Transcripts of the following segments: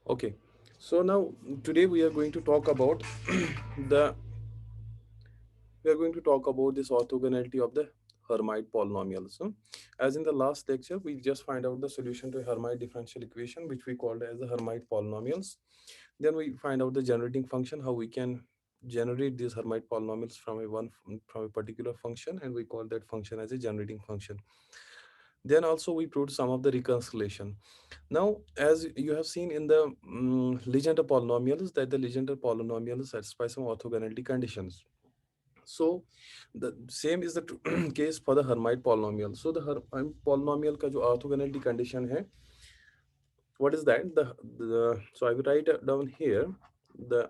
Okay, so now today we are going to talk about the we are going to talk about this orthogonality of the Hermite polynomials. As in the last lecture, we just find out the solution to a Hermite differential equation, which we called as the Hermite polynomials. Then we find out the generating function, how we can generate these Hermite polynomials from a particular function, and we call that function as a generating function. Then also we proved some of the reconciliation. Now, as you have seen in the Legendre polynomials, that the Legendre polynomials satisfy some orthogonality conditions. So the same is the case for the Hermite polynomial. So the Hermite polynomial का जो orthogonality condition है, what is that? The so I will write it down here. The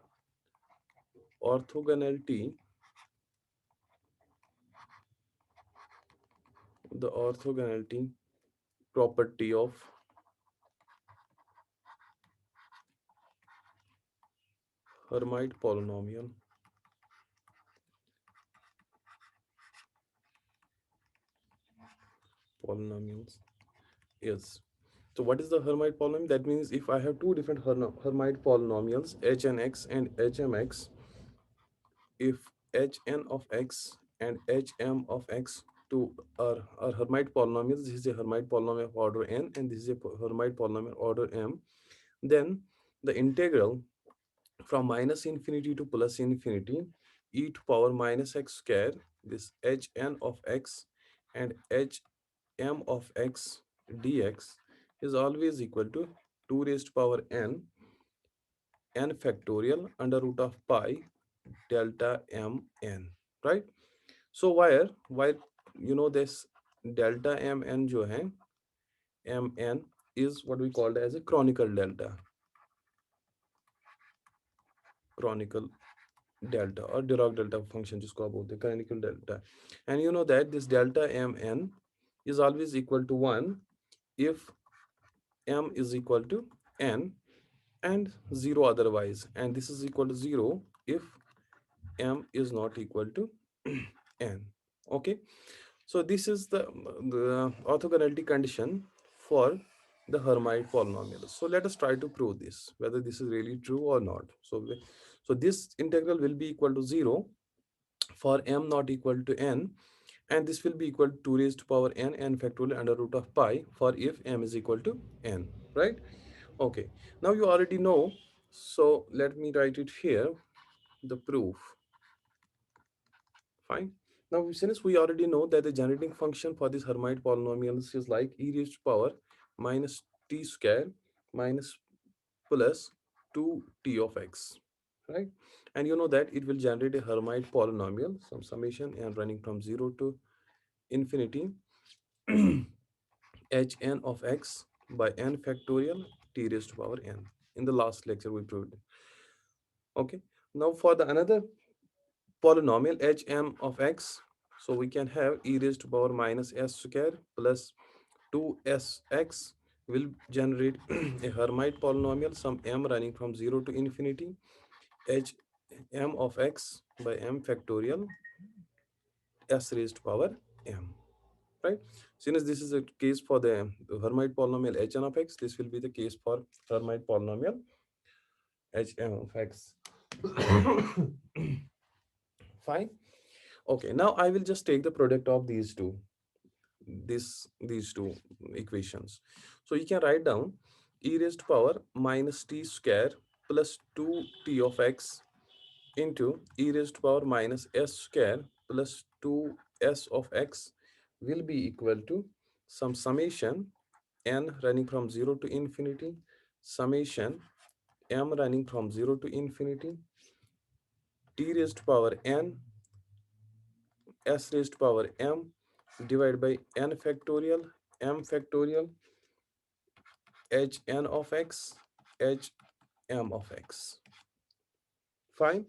orthogonality, the orthogonality property of Hermite polynomials is. So what is the Hermite polynomial? That means if I have two different Hermite polynomials, Hn(x) and Hmx, if Hn of x and Hm of x two are Hermite polynomials, this is a Hermite polynomial of order n and this is a Hermite polynomial order m, then the integral from minus infinity to plus infinity e to power minus x square, this Hn of x and Hm of x dx is always equal to 2 raised to power n factorial under root of pi delta mn, right? So why this delta mn जो है mn is what we called as a chronicle delta or Dirac delta function जिसको आप बोलते हैं canonical delta, and you know that this delta mn is always equal to 1 if m is equal to n and 0 otherwise, and this is equal to 0 if m is not equal to n. Okay, so this is the orthogonality condition for the Hermite polynomial. So let us try to prove this, whether this is really true or not. So this integral will be equal to 0 for m not equal to n, and this will be equal to 2 raised to power n factorial under root of pi for if m is equal to n, right? Okay, now you already know, so let me write it here, the proof. Fine. Now, since we already know that the generating function for this Hermite polynomials is like e raised to power minus t square minus plus 2t of x, right? And you know that it will generate a Hermite polynomial, some summation and running from 0 to infinity hn of x by n factorial t raised to power n. In the last lecture, we proved it. Okay. Now, for the another polynomial hm of x, so we can have e raised to power minus s square plus 2sx will generate a Hermite polynomial, some m running from 0 to infinity h m of x by m factorial s raised to power m, right? Since this is a case for the Hermite polynomial hn of x, this will be the case for Hermite polynomial hm of x. Fine. Okay, now I will just take the product of these two equations. So you can write down e raised to power minus t square plus 2t of x into e raised to power minus s square plus 2s of x will be equal to some summation n running from 0 to infinity summation m running from 0 to infinity t raised to power n s raised to power m divided by n factorial m factorial hn of x hm of x. Fine.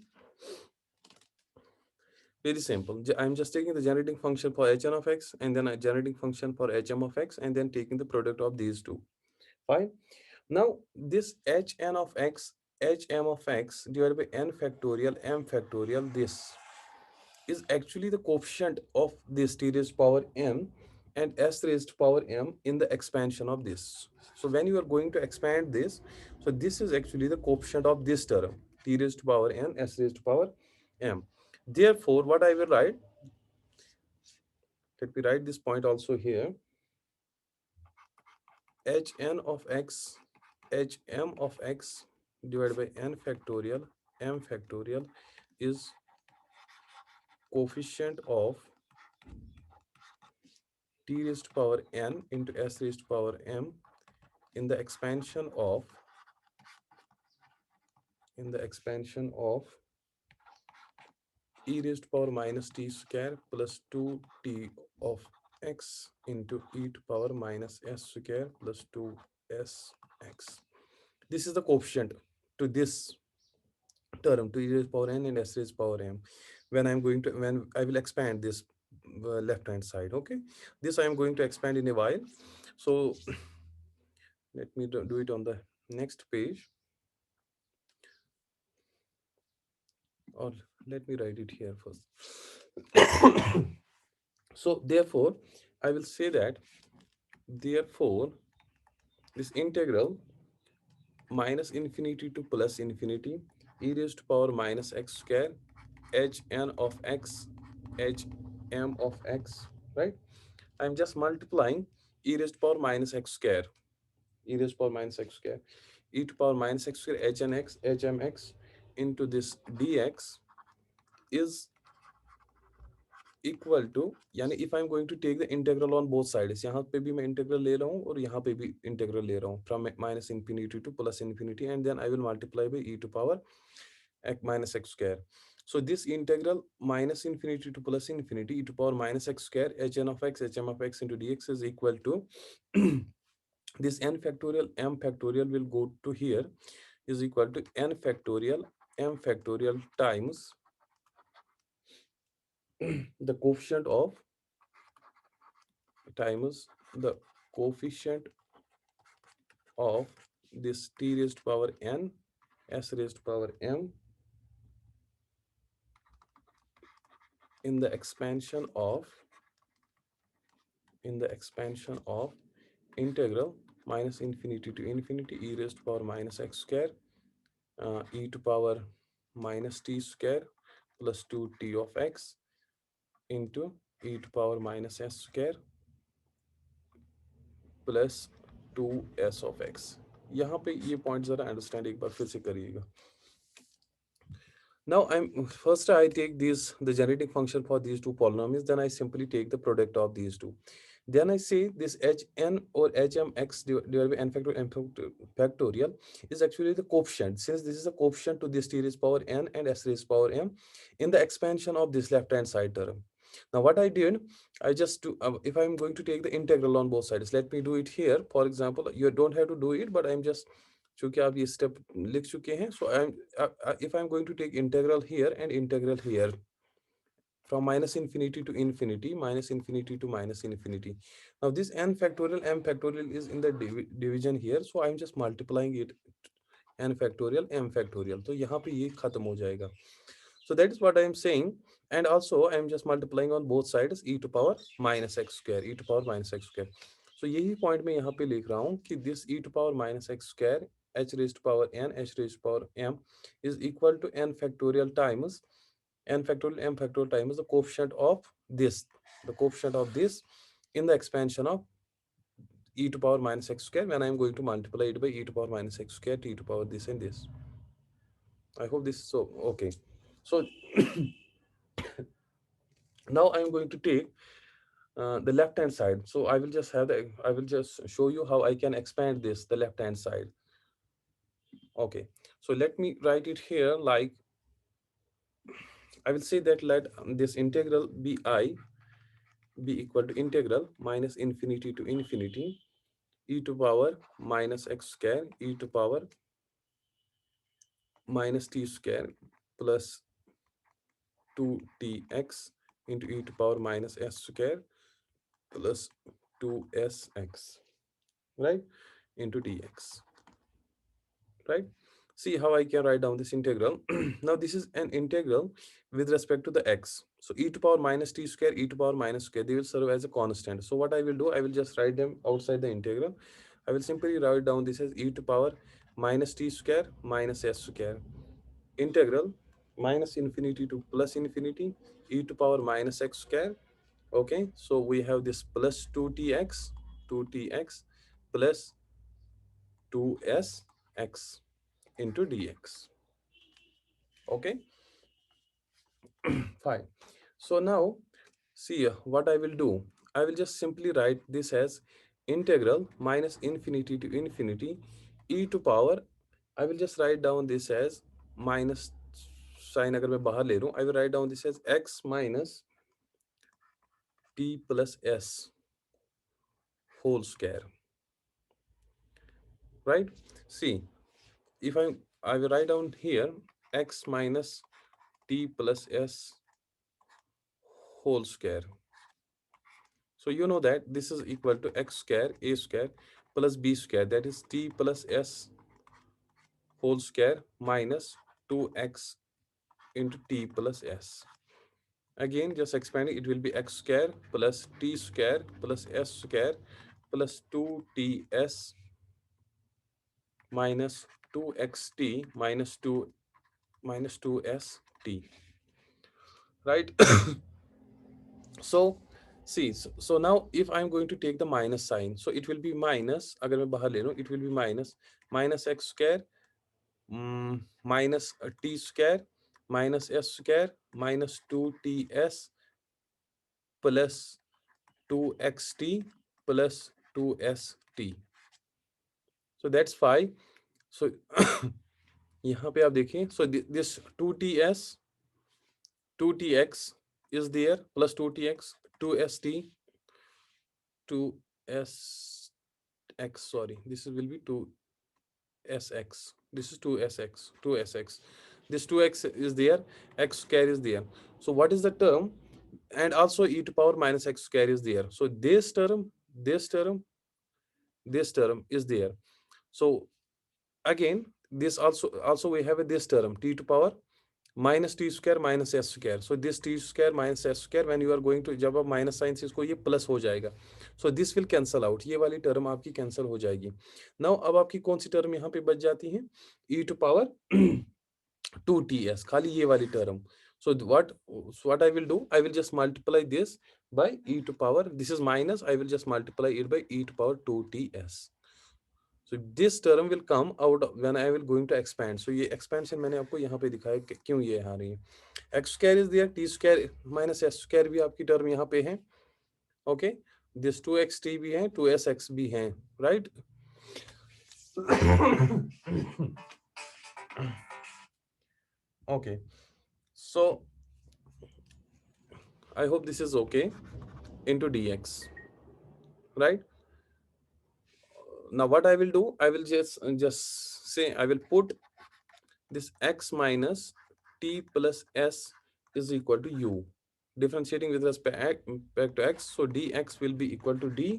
Very simple. I'm just taking the generating function for hn of x and then a generating function for hm of x and then taking the product of these two. Fine. Now this hn of x hm of x divided by n factorial m factorial, this is actually the coefficient of this t raised power n and s raised to power m in the expansion of this. So when you are going to expand this, so this is actually the coefficient of this term, t raised to power n, s raised to power m. Therefore, what I will write, let me write this point also here, hn of x, hm of x divided by n factorial, m factorial is coefficient of t raised to power n into s raised to power m in the expansion of, in the expansion of e raised to power minus t square plus 2t of x into e to power minus s square plus 2sx. This is the coefficient to this term, to e raised power n and s raised power m, when I'm going to, when I will expand this left hand side. Okay, this I am going to expand in a while. So let me do it on the next page, or let me write it here first. So therefore I will say that, therefore this integral minus infinity to plus infinity e raised to power minus x square hn of x hm of x, right? I'm just multiplying e raised to power minus x square, e raised to power minus x square, e to power minus x square hn x hmx into this dx is equal to, यानी if I am going to take the integral on both sides, यहाँ पे भी मैं integral ले रहा हूँ और यहाँ पे भी इंटीग्रल ले रहा हूँ, from minus infinity to plus infinity, and then I will multiply by e to power minus x square. So this integral minus infinity to plus infinity e to power minus x square hn of x hm of x into dx is equal to this n factorial m factorial will go to here, is equal to n factorial m factorial times the coefficient of, times the coefficient of this t raised to power n, s raised to power m in the expansion of, in the expansion of integral minus infinity to infinity e raised to power minus x square e to power minus t square plus 2t of x into e to power minus s square plus 2s of x. यहाँ पे ये point जरा understand एक बार फिर से करिएगा. Now I'm first I take these the generating function for these two polynomials, then I simply take the product of these two. Then I say this hn or hmx divided by n factorial factorial is actually the coefficient, since this is a coefficient to this t raised power n and s raised power m in the expansion of this left hand side term. Now what I did, I just do, if I'm going to take the integral on both sides, let me do it here. For example, you don't have to do it, but I'm just, चूंकि आप ये step लिख चुके हैं, so if I'm going to take integral here and integral here from minus infinity to infinity, minus infinity to minus infinity. Now this n factorial m factorial is in the division here, so I'm just multiplying it, n factorial m factorial, तो यहाँ पे ये खत्म हो जाएगा. So that is what I am saying, and also I am just multiplying on both sides e to power minus x square, e to power minus x square. So यही point मैं यहाँ पे लिख रहा हूँ कि this e to power minus x square h raised to power n h raised to power m is equal to n factorial times n factorial m factorial times the coefficient of this, the coefficient of this in the expansion of e to power minus x square when I am going to multiply it by e to power minus x square t to power this and this. I hope this is so okay. So now I am going to take the left hand side. So I will just have the, I will just show you how I can expand this, the left hand side. Okay, so let me write it here like, I will say that let this integral bi be equal to integral minus infinity to infinity e to power minus x square e to power minus t square plus 2tx into e to power minus s square plus 2sx, right, into dx, right? See how I can write down this integral. Now this is an integral with respect to the x. So e to power minus t square, e to power minus square, they will serve as a constant. So what I will do, I will just write them outside the integral. I will simply write down this as e to power minus t square minus s square. Integral minus infinity to plus infinity, e to power minus x square. Okay, so we have this plus 2tx, 2tx plus 2sx into dx. Okay, fine. So now see what I will do. I will just simply write this as integral minus infinity to infinity e to power. I will just write down this as minus sign अगर मैं बाहर ले लूँ, I will write down this as x minus t plus s whole square, right? See, if I will write down here x minus t plus s whole square. So you know that this is equal to x square a square plus b square, that is t plus s whole square minus 2x into t plus s. Again, just expanding, it will be x square plus t square plus s square plus 2ts minus 2xt minus 2 minus 2st, right? So see, so now if I'm going to take the minus sign, so it will be minus, अगर मैं बाहर ले लूं, it will be minus x square minus t square minus s square minus 2ts plus 2xt plus 2st. So that's 5. So यहाँ पे आप देखें, so this 2ts 2tx is there plus 2tx 2st 2sx, sorry, this will be 2sx, this is 2sx, this 2x is there, x square is there. So what is the term? And also e to power minus x square is there. So this term is there. So again, this also we have a this term t to power minus t square minus s square. So this t square minus s square, when you are going to, जब आप minus sign से इसको ये plus हो जाएगा, so this will cancel out, ये वाली term आपकी कैंसल हो जाएगी. नाउ अब आपकी कौन सी टर्म यहाँ पे बच जाती है? e टू पावर 2ts, खाली ये वाली term. So what I will do, I will just multiply this by e to power, this is minus, I will just multiply it by e to power 2ts. So this term will come out when I will going to expand. So ये expansion मैंने आपको यहाँ पे दिखाया कि क्यों ये आ रही है. X square is there, t square minus s square भी आपकी टर्म यहाँ पे है. Okay, this 2xt भी है, 2sx भी है, right? Okay, so I hope this is okay into dx, right? Now what I will do, I will just say I will put this x minus t plus s is equal to u, differentiating with respect to x, so dx will be equal to du.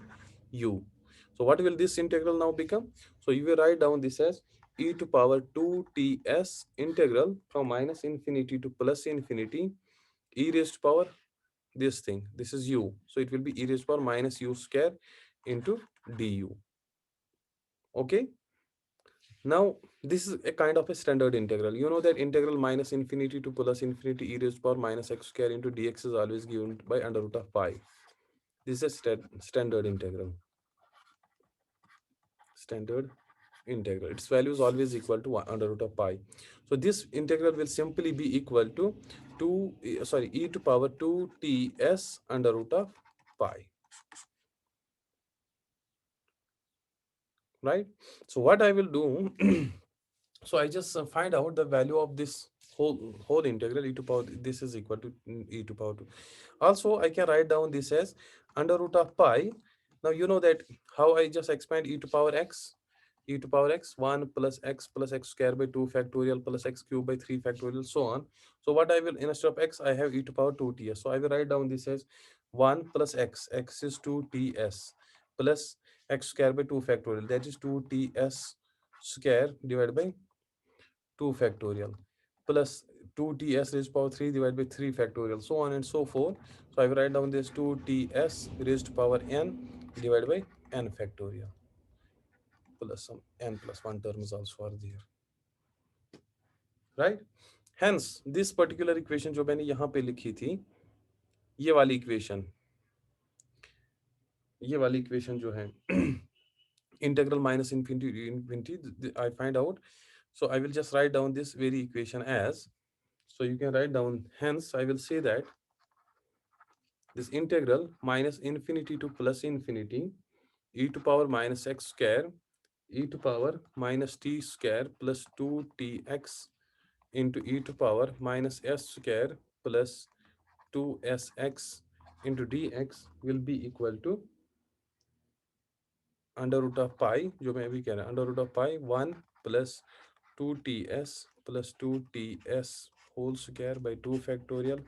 So what will this integral now become? So you will write down this as e to power 2ts integral from minus infinity to plus infinity e raised to power this thing, this is u, so it will be e raised to power minus u square into du. Okay, now this is a kind of a standard integral. You know that integral minus infinity to plus infinity e raised to power minus x square into dx is always given by under root of pi. This is a standard integral. Standard integral. Its value is always equal to under root of pi. So this integral will simply be equal to e to power 2ts under root of pi. Right? So what I will do, so I just find out the value of this whole integral e to power, this is equal to e to power 2. Also I can write down this as under root of pi. Now you know that how I just expand e to power x, e to power x 1 plus x square by 2 factorial plus x cube by 3 factorial, so on. So what I will, instead of x I have e to power 2ts, so I will write down this as 1 plus x is 2ts plus x square by 2 factorial, that is 2ts square divided by 2 factorial plus 2ts raised to power 3 divided by 3 factorial, so on and so forth. So I will write down this 2ts raised to power n divided by n factorial plus some n plus 1 terms also are there, right? Hence this particular equation जो मैंने यहाँ पे लिखी थी, ये वाली equation, ये वाली इक्वेशन जो है integral minus infinity to infinity, I find out. So I will just write down this very equation as, so you can write down, hence I will say that this integral minus infinity to plus infinity e to power minus x square e to power minus t square plus 2tx into e to power minus s square plus 2sx into dx will be equal to under root of pi, जो मैं अभी कह रहा हूँ, under root of pi 1 plus 2ts plus 2ts whole square by 2 factorial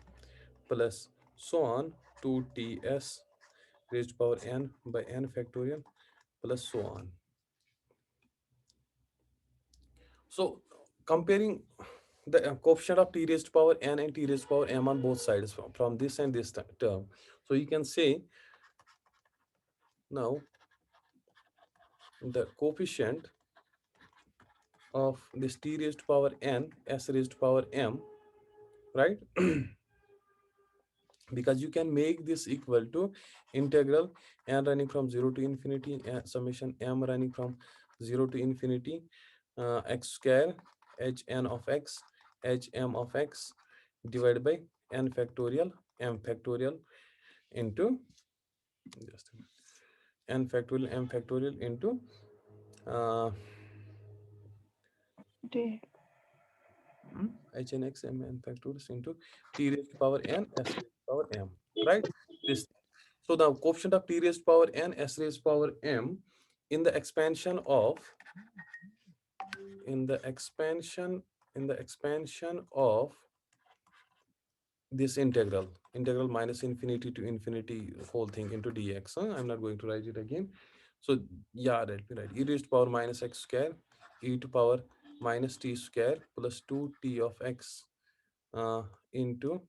plus so on 2ts raised to power n by n factorial plus so on. So comparing the coefficient of t raised to power n and t raised to power m on both sides from this and this term. So you can say now the coefficient of this t raised to power n s raised to power m, right? Because you can make this equal to integral n running from 0 to infinity summation m running from 0 to infinity x square h n of x h m of x divided by n factorial m factorial into just a minute, n factorial m factorial into uh, D. h n x m n factorial into t raised to power n s raised to power m, right? This, so the coefficient of t raised to power n s raised to power m in the expansion of, in the expansion, in the expansion of this integral minus infinity to infinity whole thing into dx, I'm not going to write it again. So yeah, let me write e raised to power minus x square e to power minus t square plus 2t of x into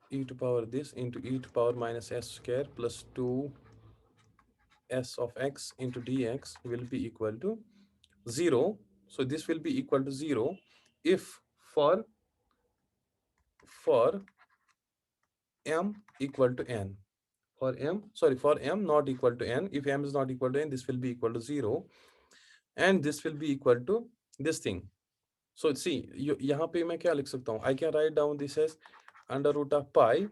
e to power this into e to power minus s square plus 2 s of x into dx will be equal to 0. So this will be equal to 0 if for m equal to n, for m, sorry, for m not equal to n, if m is not equal to n, this will be equal to 0 and this will be equal to this thing. So see, यहाँ पे मैं क्या लिख सकता हूँ, I can write down this as under root of pi,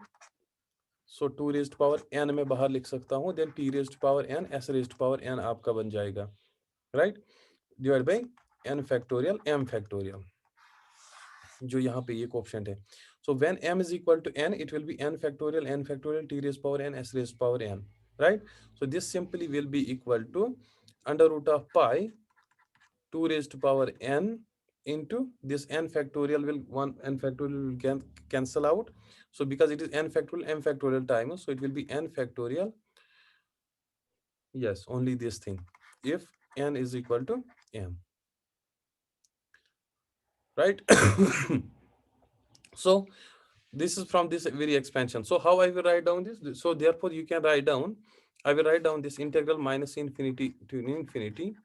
so 2 raised to power n मैं बाहर लिख सकता हूँ, then t raised to power n s raised to power n आपका बन जाएगा, right, divided by n factorial m factorial, जो यहाँ पे ये कोएफिशिएंट है. So when m is equal to n, it will be n factorial t raised power n s raised power n, right? So this simply will be equal to under root of pi 2 raised to power n into this n factorial will one n factorial will cancel out. So because it is n factorial m factorial times, so it will be n factorial, yes, only this thing if n is equal to m, right? So this is from this very expansion. So how I will write down this? So therefore you can write down, I will write down this integral minus infinity to infinity,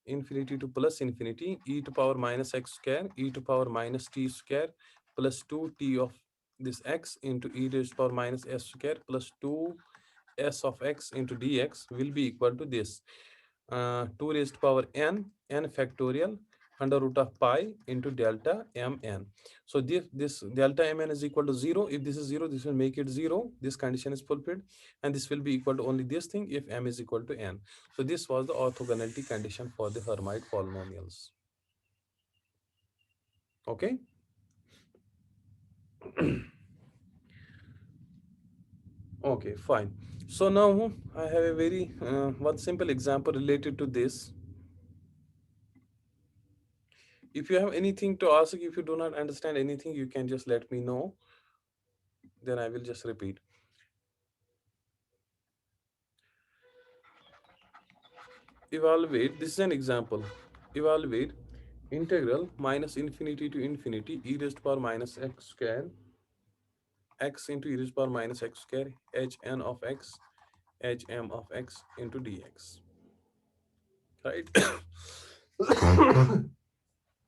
infinity to plus infinity, e to power minus x square, e to power minus t square plus 2t of this x into e raised to power minus s square plus 2 s of x into dx will be equal to this 2 raised to power n factorial under root of pi into delta mn. So this delta mn is equal to 0. If this is 0, this will make it 0. This condition is fulfilled and this will be equal to only this thing if m is equal to n. So this was the orthogonality condition for the Hermite polynomials. Okay. Okay, fine. So now I have a very one simple example related to this. If you have anything to ask, if you do not understand anything, you can just let me know. Then I will just repeat. evaluate, this is an example, evaluate integral minus infinity to infinity e raised to power minus x square x into e raised to power minus x square h n of x h m of x into dx, right?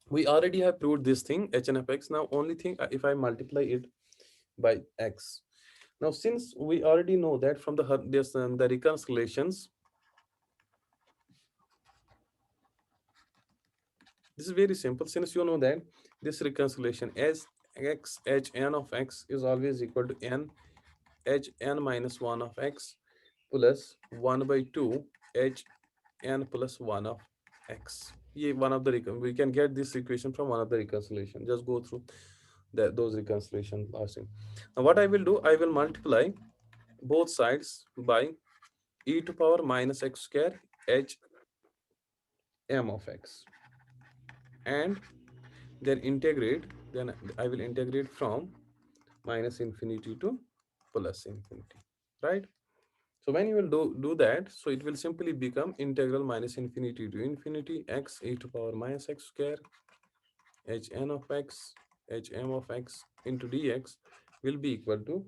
We already have proved this thing hn of x. Now only thing, if I multiply it by x, now since we already know that from the reconciliations, this is very simple. Since you know that this reconciliation as x h n of x is always equal to n h n minus 1 of x plus 1 by 2 h n plus 1 of x. Yeah, one of the we can get this equation from one of the reconciliation. Just go through those reconciliation last thing. Now what I will do, I will multiply both sides by e to power minus x square h m of x, and then integrate, then I will integrate from minus infinity to plus infinity, right? So when you will do that, so it will simply become integral minus infinity to infinity x e to power minus x square h n of x h m of x into dx will be equal to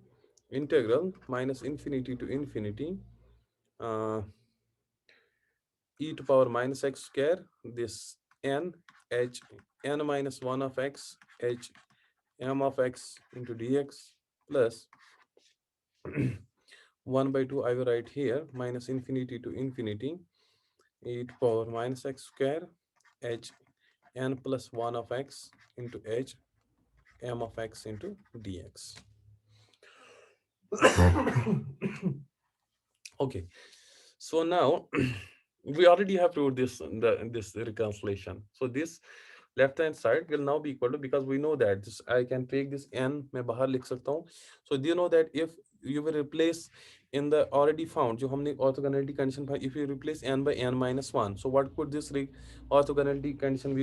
integral minus infinity to infinity uh, e to power minus x square this n h n minus 1 of x h m of x into dx plus 1 by 2 I will write here minus infinity to infinity e to power minus x square h n plus 1 of x into h m of x into dx. Okay, so now we already have proved this reconciliation. So this left hand side will now be equal to, because we know that this I can take this n मैं बाहर लिख सकता हूँ. So do you know that if you will replace in the already found जो हमने orthogonality condition, if you replace n by n minus 1, so what could this orthogonality condition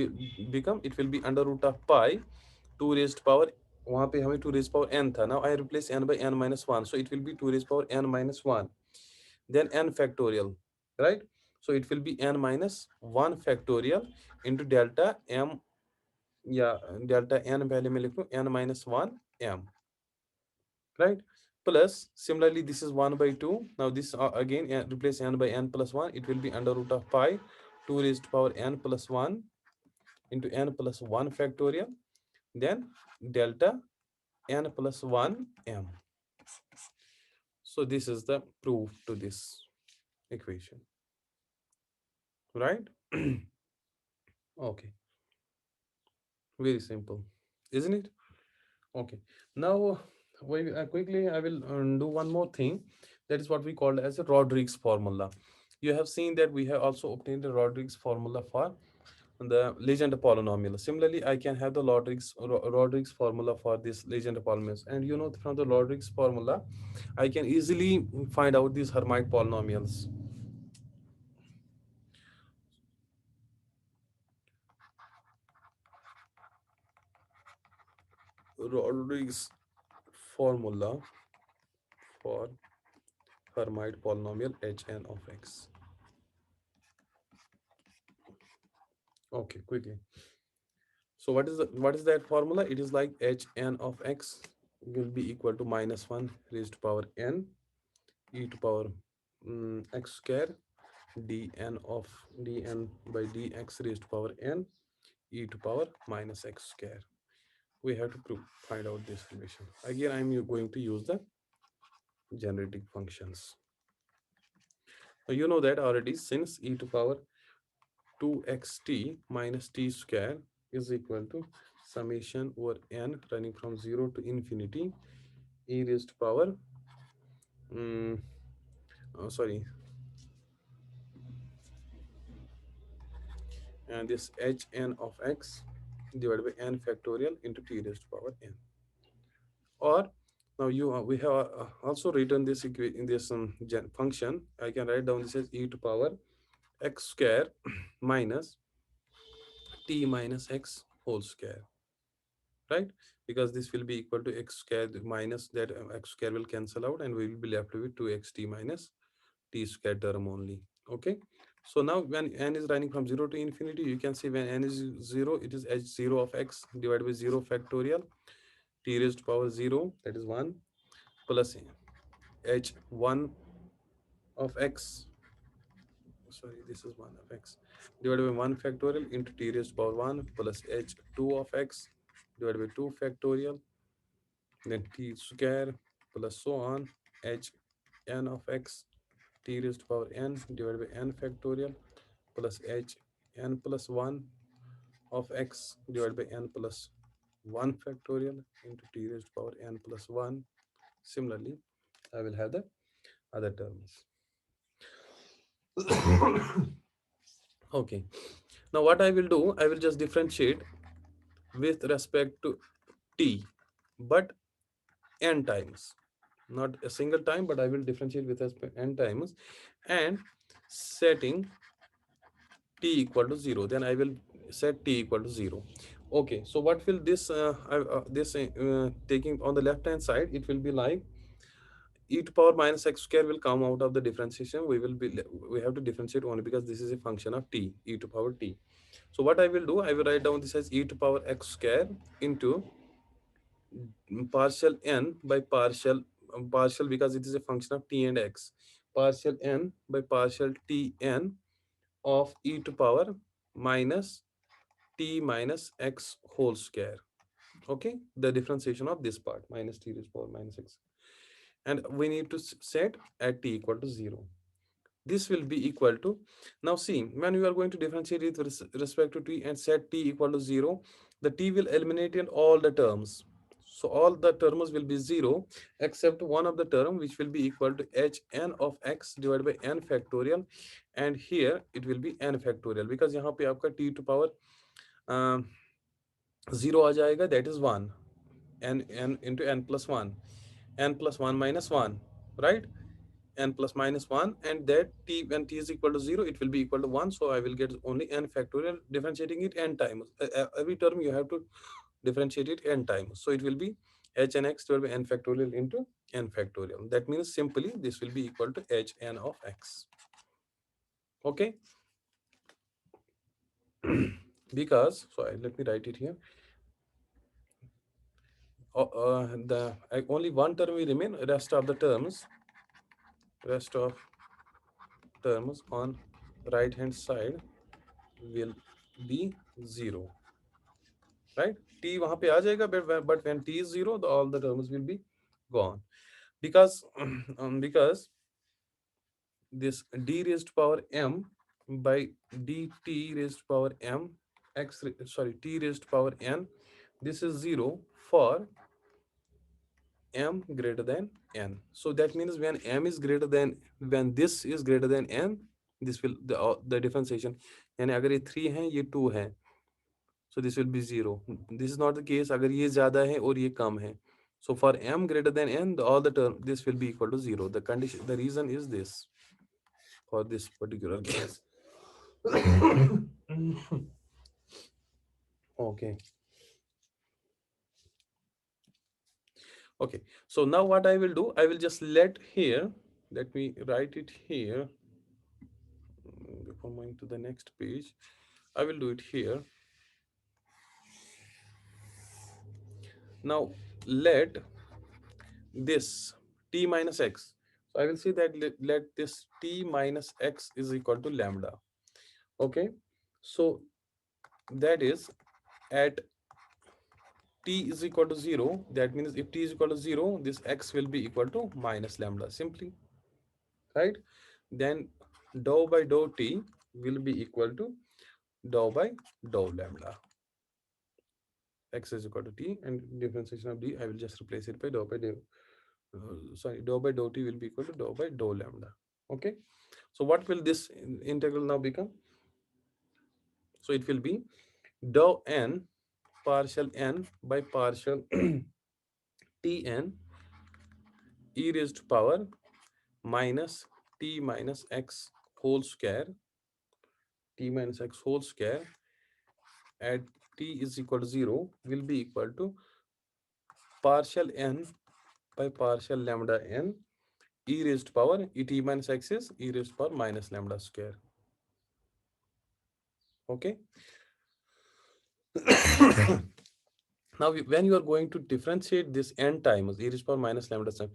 become? It will be under root of pi 2 raised power, वहाँ पे हमें 2 raised power n था. Now I replace n by n minus 1, so it will be 2 raised power n minus 1, then n factorial, right? So it will be n minus 1 factorial into delta m, yeah, delta n पहले मैं लिखूं n minus 1 m, right? Plus similarly this is 1 by 2. Now this again replace n by n plus 1, it will be under root of pi 2 raised to power n plus 1 into n plus 1 factorial, then delta n plus 1 m. So this is the proof to this equation, right? Okay, very simple, isn't it? Okay, now quickly I will do one more thing. That is what we call as a Rodriguez formula. You have seen that we have also obtained the Rodriguez formula for the legend polynomial. Similarly, I can have the Rodriguez formula for this legend polynomials. And you know, from the Rodriguez formula, I can easily find out these Hermite polynomials. Rodriguez formula for Hermite polynomial Hn of x. Okay, quickly. So what is that formula? It is like Hn of x will be equal to minus 1 raised to power n e to power x square dn of dn by dx raised to power n e to power minus x square. We have to find out this relation. Again, I'm going to use the generating functions. Now you know that already, since e to power 2xt minus t square is equal to summation over n running from 0 to infinity e raised to power sorry, and this hn of x divided by n factorial into t raised to power n. Or now we have also written this in this function. I can write down this as e to power x square minus t minus x whole square, right? Because this will be equal to x square minus that x square will cancel out, and we will be left with 2xt minus t square term only. Okay, So now when n is running from 0 to infinity, you can see when n is 0, it is h0 of x divided by 0 factorial t raised to power 0, that is 1, plus h1 of x, sorry, this is 1 of x, divided by 1 factorial into t raised to power 1 plus h2 of x divided by 2 factorial, then t square plus so on h n of x t raised to power n divided by n factorial plus h n plus 1 of x divided by n plus 1 factorial into t raised to power n plus 1. Similarly, I will have the other terms. Okay. Now what I will do, I will just differentiate with respect to t, but n times. Not a single time, but I will differentiate with respect n times and setting t equal to 0. Then I will set t equal to 0. Okay, so what will this, taking on the left hand side, it will be like e to power minus x square will come out of the differentiation. We have to differentiate only because this is a function of t, e to power t. So what I will do, I will write down this as e to power x square into partial n by partial because it is a function of t and x, partial n by partial t n of e to power minus t minus x whole square. Okay, the differentiation of this part minus t raised to power minus x, and we need to set at t equal to 0. This will be equal to, now see, when we are going to differentiate it with respect to t and set t equal to 0, the t will eliminate in all the terms. So all the terms will be 0 except one of the term which will be equal to h n of x divided by n factorial, and here it will be n factorial because यहाँ पे आपका t to power 0 आ जाएगा, that is 1, n into n plus 1, n plus 1 minus 1, right? N plus minus 1, and that t, when t is equal to 0, it will be equal to 1, so I will get only n factorial, differentiating it n times. Every term you have to differentiate it n times, so it will be h n x divided by n factorial into n factorial. That means simply this will be equal to h n of x. Okay. Because, so let me write it here. The only one term will remain, rest of terms on right hand side will be 0, right? T वहां पे आ जाएगा, but when t is 0, all the terms will be gone because because this d raised to power m by dt raised to power m sorry, t raised to power n, this is 0 for m greater than n. So that means when m is greater than, when this is greater than n, this will the differentiation, यानी अगर ये 3 है ये 2 है, so this will be 0. This is not the case अगर ये ज़्यादा है और ये कम है. So for m greater than n, all the term, this will be equal to 0. The condition, the reason is this for this particular case. Okay. Okay. So now what I will do, I will just let here, let me write it here before moving to the next page. I will do it here. Now let this t minus x. So I will say that let this t minus x is equal to lambda. Okay. So that is at t is equal to 0. That means if t is equal to 0, this x will be equal to minus lambda simply, right? Then dou by dou t will be equal to dou by dou lambda. X is equal to t, and differentiation of d, I will just replace it by dou by dou. Sorry, dou by dou t will be equal to dou by dou lambda. Okay. So what will this integral now become? So it will be dou n partial n by partial t n e raised to power minus t minus x whole square, t minus x whole square at t is equal to 0 will be equal to partial n by partial lambda n e raised to power, e t minus x is e raised to power minus lambda square. Okay. Now when you are going to differentiate this n times e raised power minus lambda sum,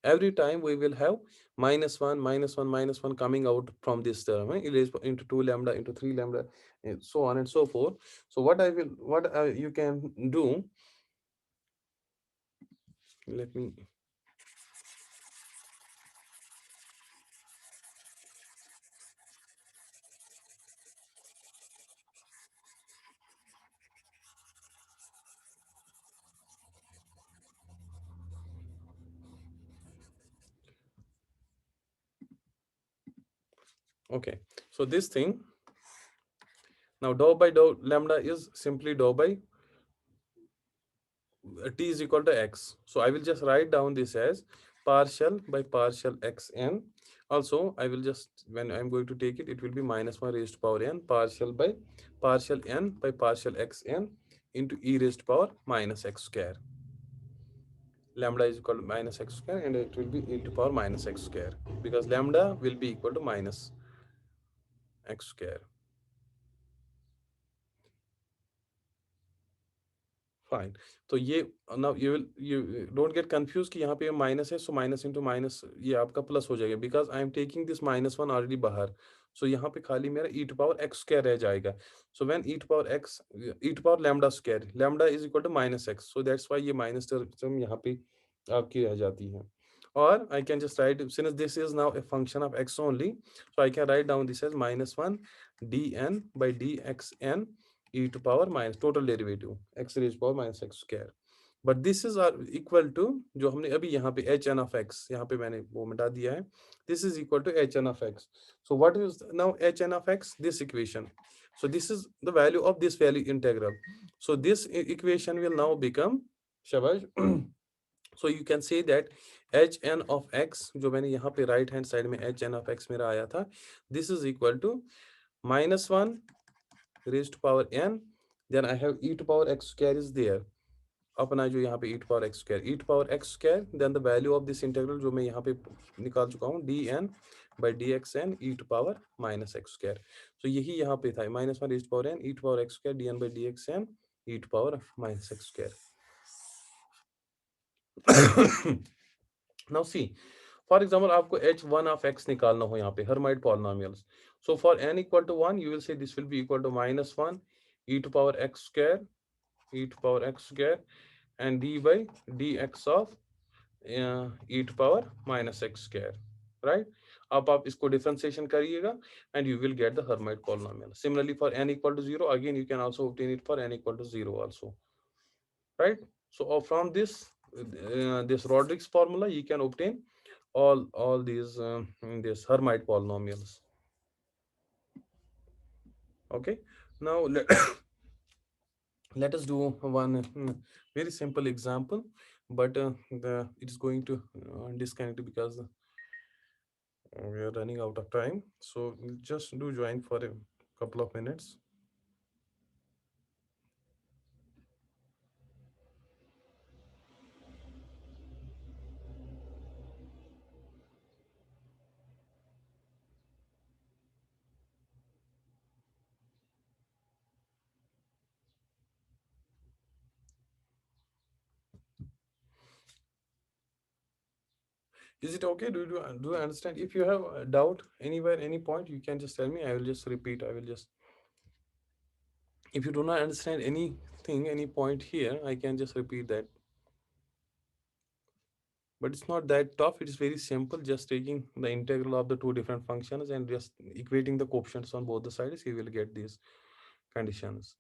every time we will have minus 1 minus 1 minus 1 coming out from this term, e raised into 2 lambda into 3 lambda, and so on and so forth. So what you can do, let me, okay, so this thing, now dou by dou lambda is simply dou by t is equal to x. So I will just write down this as partial by partial xn. Also, I will just, when I'm going to take it, it will be minus 1 raised to power n partial by partial n by partial xn into e raised to power minus x square. Lambda is equal to minus x square and it will be e to power minus x square, because lambda will be equal to minus x square. Fine. तो ये, now you don't get confuse कि यहाँ पे minus है, so minus into minus ये आपका plus हो जाएगा, because I am taking this minus one already बाहर. सो यहाँ पे खाली मेरा e to power x square रह जाएगा. So when e to power x, e to power lambda square, lambda is equal to minus x, so that's why ये minus term यहाँ पे आपकी रह जाती है. और I can just write, since this is now a function of x only, so I can write down this as minus one d n by d x n e to power minus total derivative x raised to power minus x square. But this is are equal to, जो हमने अभी यहाँ पे H n of x यहाँ पे मैंने वो मिटा दिया है, this is equal to H n of x. So what is now H n of x, this equation. So this is the value of this value integral. So this equation will now become, Shabash. So you can say that H n of x, जो मैंने यहाँ पे right hand side में H n of x मेरा आया था, this is equal to minus one raised to power n, then I have e to power x square is there, अपना जो यहाँ पे e to power x square, e to power x square, then the value of this integral जो मैं यहाँ पे निकाल चुका हूँ, dn by dxn e to power minus x square. So यही यहाँ पे था, minus one raised to power n e to power x square dn by dxn e to power minus x square. Now see, for example, आपको h1 of x निकालना हो यहाँ पे, Hermite polynomials. So for n equal to 1, you will say this will be equal to minus 1 e to power x square, e to power x square, and d by dx of e to power minus x square, right? अब आप इसको differentiation करिएगा and you will get the Hermite polynomial. Similarly, for n equal to 0, again you can also obtain it for n equal to 0 also, right? So from this Rodriguez formula, you can obtain all these this Hermite polynomials. Okay, now let us do one very simple example, but it is going to disconnect because we are running out of time. So just do join for a couple of minutes. Is it okay? Do you understand? If you have a doubt anywhere, any point, you can just tell me. I will just repeat. I will just, if you do not understand anything, any point here, I can just repeat that. But it's not that tough. It is very simple. Just taking the integral of the two different functions and just equating the coefficients on both the sides, you will get these conditions.